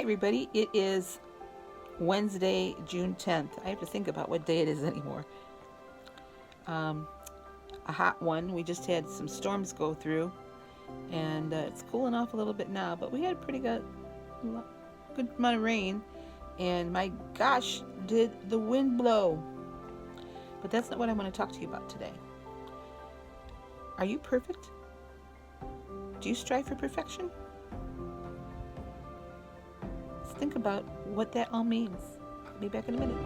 everybody. It is Wednesday, June 10th. I have to think about what day it is anymore. Um, a hot one. We just had some storms go through, and it's cooling off a little bit now, but we had a pretty good amount of rain, and my gosh, did the wind blow. But that's not what I want to talk to you about today. Are you perfect? Do you strive for perfection? Let's think about what that all means. I'll be back in a minute.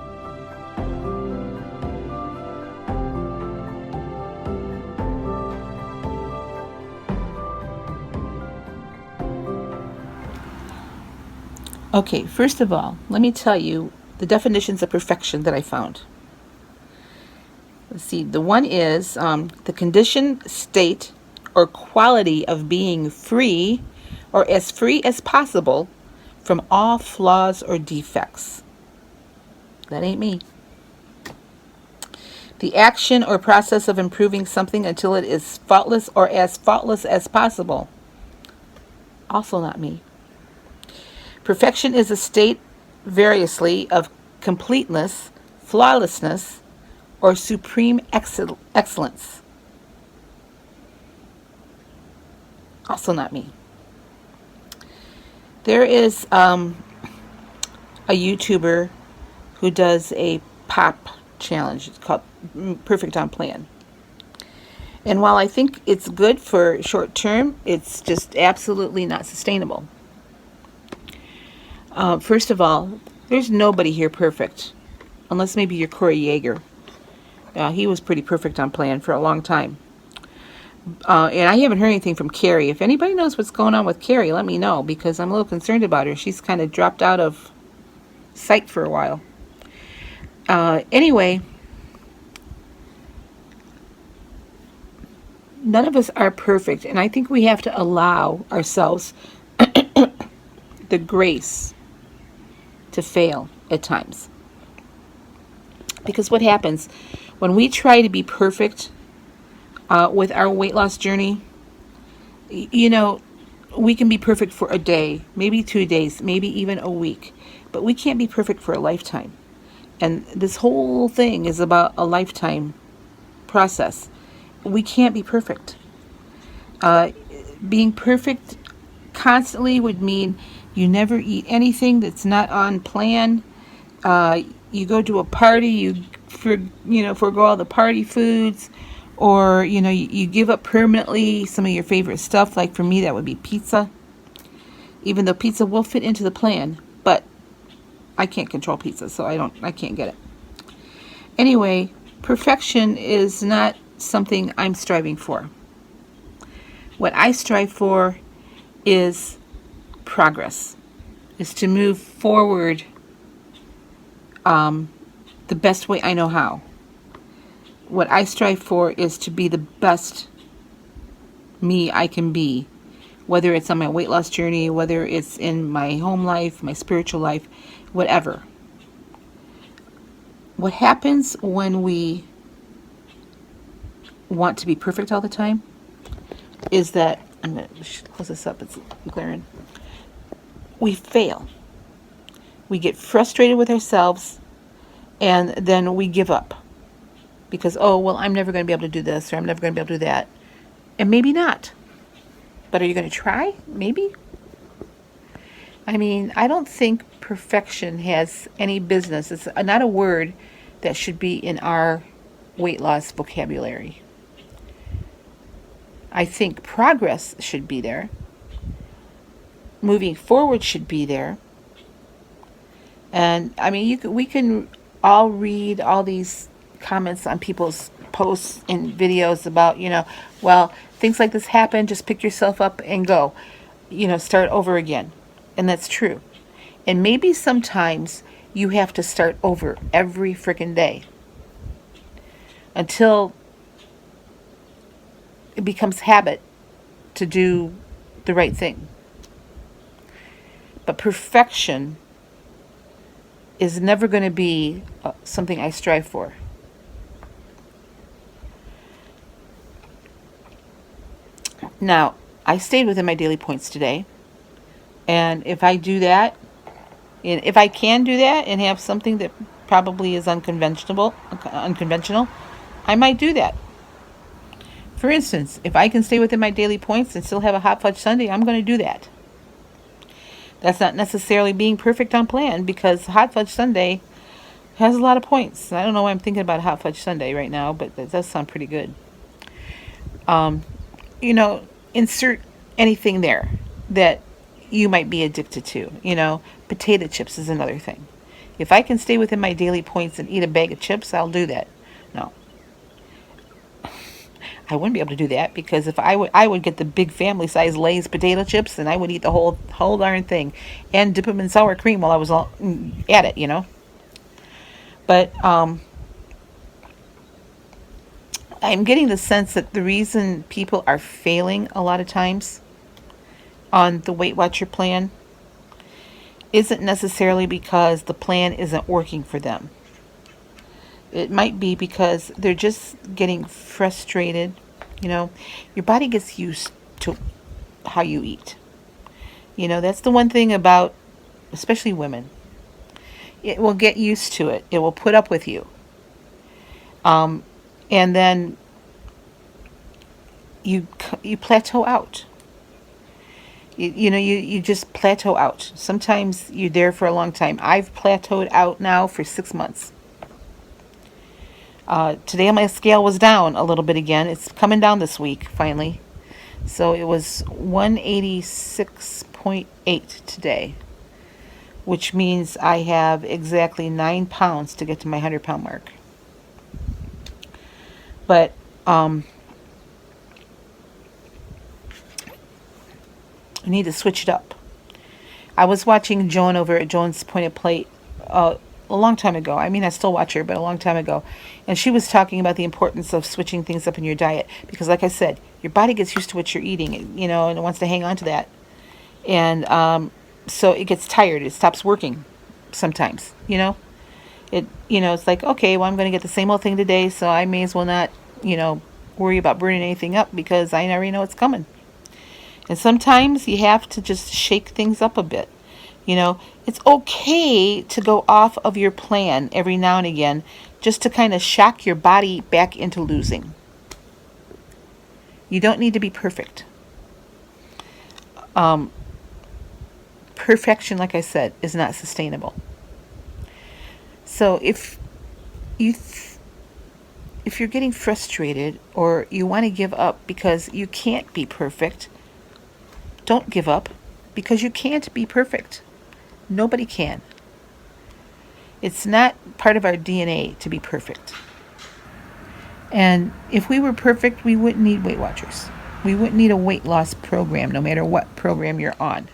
Okay, first of all, let me tell you the definitions of perfection that I found. Let's see, the one is the condition, state, or quality of being free or as free as possible from all flaws or defects. That ain't me. The action or process of improving something until it is faultless or as faultless as possible. Also not me. Perfection is a state variously of completeness, flawlessness, or supreme excellence. Also not me. There is a YouTuber who does a pop challenge. It's called Perfect on Plan. And while I think it's good for short term, it's just absolutely not sustainable. First of all, there's nobody here perfect, unless maybe you're Corey Yeager. He was pretty perfect on plan for a long time. And I haven't heard anything from Carrie. If anybody knows what's going on with Carrie, let me know, because I'm a little concerned about her. She's kind of dropped out of sight for a while. Anyway, none of us are perfect, and I think we have to allow ourselves the grace to fail at times. Because what happens when we try to be perfect with our weight loss journey, we can be perfect for a day, maybe 2 days, maybe even a week, but we can't be perfect for a lifetime. And this whole thing is about a lifetime process. We can't be perfect. Being perfect constantly would mean you never eat anything that's not on plan. You go to a party, you forgo all the party foods, or you give up permanently some of your favorite stuff. Like for me, that would be pizza. Even though pizza will fit into the plan, but I can't control pizza, so I can't get it. Anyway, perfection is not something I'm striving for. What I strive for is progress, is to move forward the best way I know how. What I strive for is to be the best me I can be, whether it's on my weight loss journey, whether it's in my home life, my spiritual life, whatever. What happens when we want to be perfect all the time is that, I'm going to close this up, it's glaring. We fail. We get frustrated with ourselves, and then we give up. Because, I'm never going to be able to do this, or I'm never going to be able to do that. And maybe not. But are you going to try? Maybe. I mean, I don't think perfection has any business. It's not a word that should be in our weight loss vocabulary. I think progress should be there. Moving forward should be there. And I mean, we can all read all these comments on people's posts and videos about, things like this happen, just pick yourself up and go, start over again. And that's true. And maybe sometimes you have to start over every freaking day until it becomes habit to do the right thing. But perfection is never going to be something I strive for. Now, I stayed within my daily points today. And if I do that, And if I can do that and have something that probably is unconventional, I might do that. For instance, if I can stay within my daily points and still have a hot fudge sundae, I'm going to do that. That's not necessarily being perfect on plan because hot fudge sundae has a lot of points. I don't know why I'm thinking about hot fudge sundae right now, but that does sound pretty good. Um, you know, insert anything there that you might be addicted to. Potato chips is another thing. If I can stay within my daily points and eat a bag of chips, I'll do that. No, I wouldn't be able to do that because if I would get the big family size Lay's potato chips and I would eat the whole darn thing, and dip them in sour cream while I was at it. But I'm getting the sense that the reason people are failing a lot of times on the Weight Watcher plan isn't necessarily because the plan isn't working for them. It might be because they're just getting frustrated. Your body gets used to how you eat. That's the one thing about, especially women. It will get used to it. It will put up with you. Um, and then you plateau out. You just plateau out. Sometimes you're there for a long time. I've plateaued out now for 6 months. Today my scale was down a little bit again. It's coming down this week finally. So it was 186.8 today, which means I have exactly 9 pounds to get to my 100-pound mark. But I need to switch it up. I was watching Joan over at Joan's Pointed Plate a long time ago. I mean, I still watch her, but a long time ago. And she was talking about the importance of switching things up in your diet. Because like I said, your body gets used to what you're eating, and it wants to hang on to that. And so it gets tired. It stops working sometimes, it's like, okay, well, I'm going to get the same old thing today, so I may as well not, worry about burning anything up because I already know it's coming. And sometimes you have to just shake things up a bit. It's okay to go off of your plan every now and again just to kind of shock your body back into losing. You don't need to be perfect. Perfection, like I said, is not sustainable. So if you're getting frustrated or you want to give up because you can't be perfect, don't give up because you can't be perfect. Nobody can. It's not part of our DNA to be perfect. And if we were perfect, we wouldn't need Weight Watchers. We wouldn't need a weight loss program, no matter what program you're on.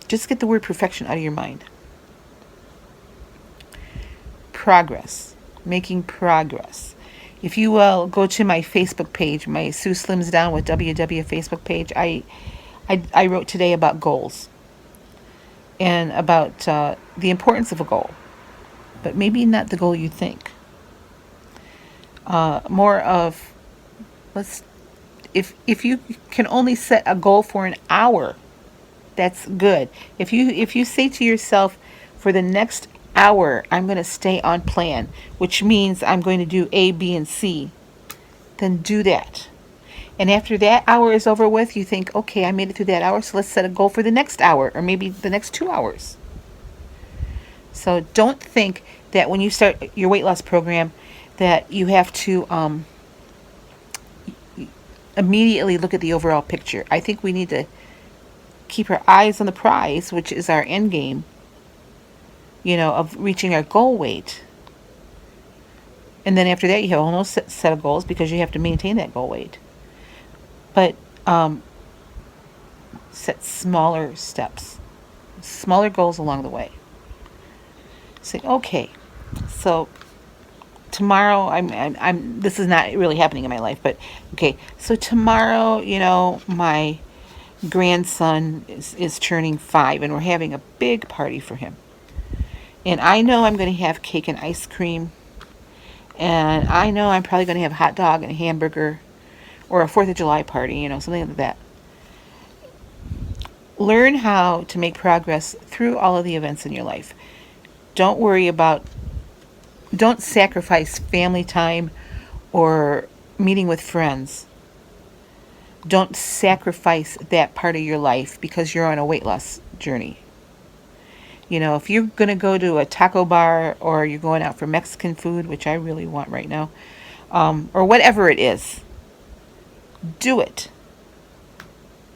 Just get the word perfection out of your mind. Progress. Making progress. If you go to my Facebook page, my Sue Slims Down with WW Facebook page, I wrote today about goals and about the importance of a goal, but maybe not the goal you think. More of if you can only set a goal for an hour, that's good. If you say to yourself, for the next hour, I'm going to stay on plan, which means I'm going to do A, B, and C, then do that. And after that hour is over with, you think, okay, I made it through that hour, so let's set a goal for the next hour or maybe the next 2 hours. So don't think that when you start your weight loss program that you have to immediately look at the overall picture. I think we need to keep our eyes on the prize, which is our end game, of reaching our goal weight. And then after that, you have a whole set of goals because you have to maintain that goal weight. But set smaller steps, smaller goals along the way. Say, okay, so tomorrow I'm this is not really happening in my life, but okay, so tomorrow, my grandson is turning 5 and we're having a big party for him. And I know I'm going to have cake and ice cream. And I know I'm probably going to have a hot dog and a hamburger or a 4th of July party, something like that. Learn how to make progress through all of the events in your life. Don't worry about, don't sacrifice family time or meeting with friends. Don't sacrifice that part of your life because you're on a weight loss journey. You know, if you're going to go to a taco bar or you're going out for Mexican food, which I really want right now, or whatever it is, do it.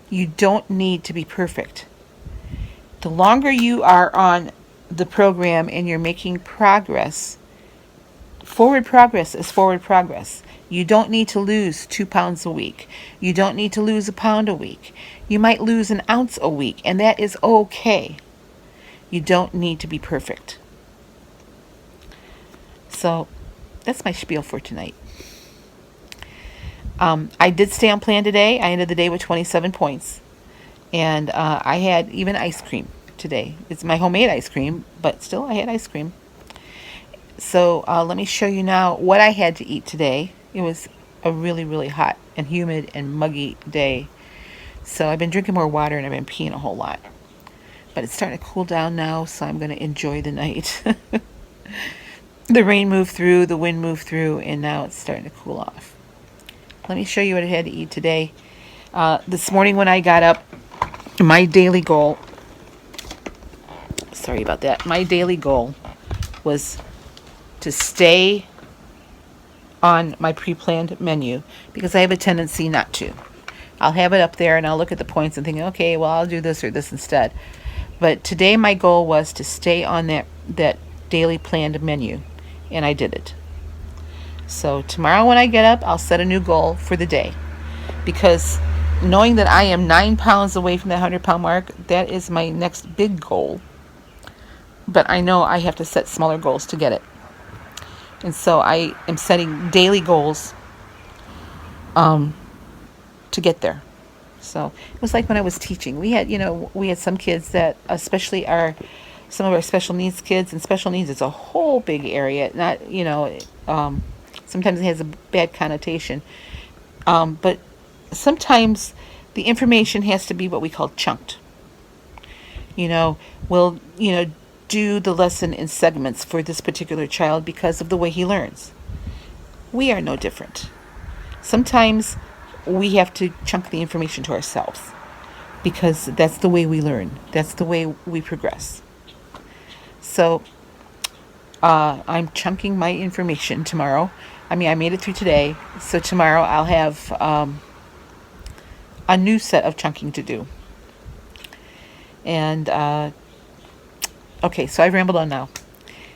You don't need to be perfect. The longer you are on the program and you're making progress, forward progress is forward progress. You don't need to lose 2 pounds a week. You don't need to lose a pound a week. You might lose an ounce a week, and that is okay. You don't need to be perfect. So that's my spiel for tonight. I did stay on plan today. I ended the day with 27 points. And I had even ice cream today. It's my homemade ice cream, but still I had ice cream. So let me show you now what I had to eat today. It was a really, really hot and humid and muggy day. So I've been drinking more water and I've been peeing a whole lot. But it's starting to cool down now, so I'm going to enjoy the night. The rain moved through, the wind moved through, and now it's starting to cool off. Let me show you what I had to eat today. This morning when I got up, my daily goal, sorry about that, my daily goal was to stay on my pre-planned menu because I have a tendency not to. I'll have it up there and I'll look at the points and think, okay, well, I'll do this or this instead. But today my goal was to stay on that daily planned menu, and I did it. So tomorrow when I get up, I'll set a new goal for the day, because knowing that I am 9 pounds away from that 100-pound mark, that is my next big goal. But I know I have to set smaller goals to get it. And so I am setting daily goals to get there. So it was like when I was teaching. We had some kids that, especially some of our special needs kids, and special needs is a whole big area. Not, sometimes it has a bad connotation. But sometimes the information has to be what we call chunked. We'll, do the lesson in segments for this particular child because of the way he learns. We are no different. Sometimes we have to chunk the information to ourselves because that's the way we learn. That's the way we progress. So I'm chunking my information tomorrow. I made it through today. So tomorrow I'll have a new set of chunking to do. And okay, so I've rambled on now.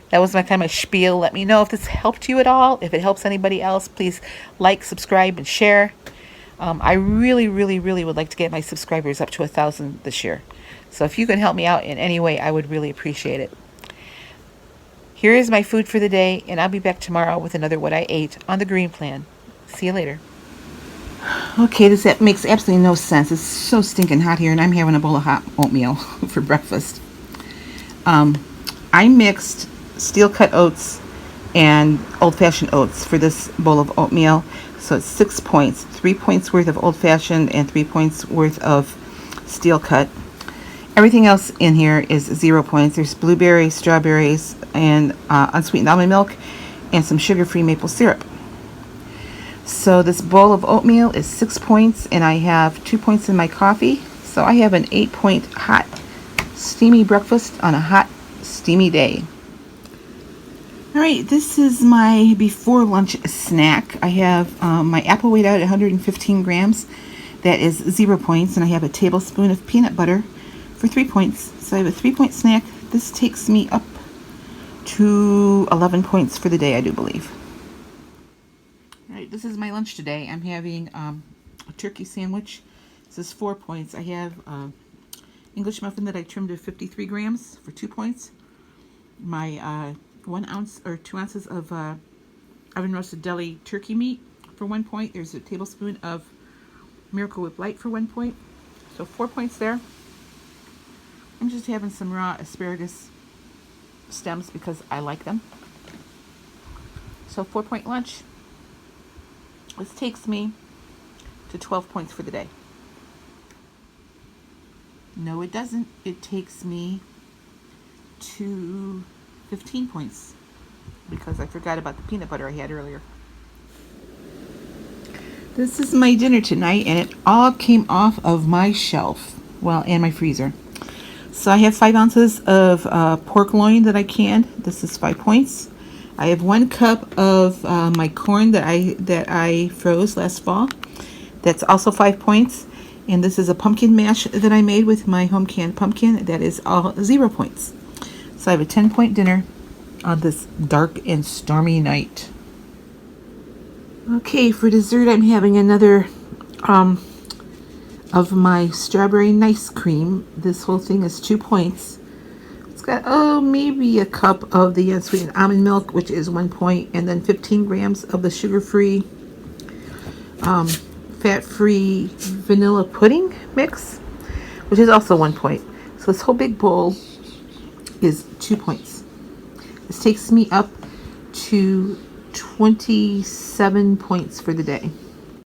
That was my kind of spiel. Let me know if this helped you at all. If it helps anybody else, please like, subscribe, and share. I really, really, really would like to get my subscribers up to 1,000 this year. So if you can help me out in any way, I would really appreciate it. Here is my food for the day, and I'll be back tomorrow with another What I Ate on the Green Plan. See you later. Okay, this makes absolutely no sense. It's so stinking hot here, and I'm having a bowl of hot oatmeal for breakfast. I mixed steel cut oats and old-fashioned oats for this bowl of oatmeal. So it's 6 points, 3 points worth of old-fashioned and 3 points worth of steel cut. Everything else in here is 0 points. There's blueberries, strawberries, and unsweetened almond milk, and some sugar-free maple syrup. So this bowl of oatmeal is 6 points, and I have 2 points in my coffee. So I have an 8-point hot, steamy breakfast on a hot, steamy day. All right, this is my before lunch snack. I have my apple weighed out at 115 grams. That is 0 points, and I have a tablespoon of peanut butter for 3 points. So I have a 3-point snack. This takes me up to 11 points for the day, I do believe. All right, this is my lunch today. I'm having a turkey sandwich. This is 4 points. I have English muffin that I trimmed to 53 grams for 2 points. My 1 ounce or 2 ounces of oven roasted deli turkey meat for 1 point. There's a tablespoon of Miracle Whip Light for 1 point. So 4 points there. I'm just having some raw asparagus stems because I like them. So 4-point lunch. This takes me to 12 points for the day. No, it doesn't. It takes me to 15 points because I forgot about the peanut butter I had earlier. This is my dinner tonight, and it all came off of my shelf. Well, and my freezer. So I have 5 ounces of pork loin that I canned. This is 5 points. I have 1 cup of my corn that I froze last fall. That's also 5 points. And this is a pumpkin mash that I made with my home canned pumpkin. That is all 0 points. So I have a 10-point dinner on this dark and stormy night. Okay, for dessert, I'm having another of my strawberry nice cream. This whole thing is 2 points. It's got, maybe a cup of the unsweetened almond milk, which is 1 point, and then 15 grams of the sugar-free, fat-free vanilla pudding mix, which is also 1 point. So this whole big bowl is 2 points. This takes me up to 27 points for the day.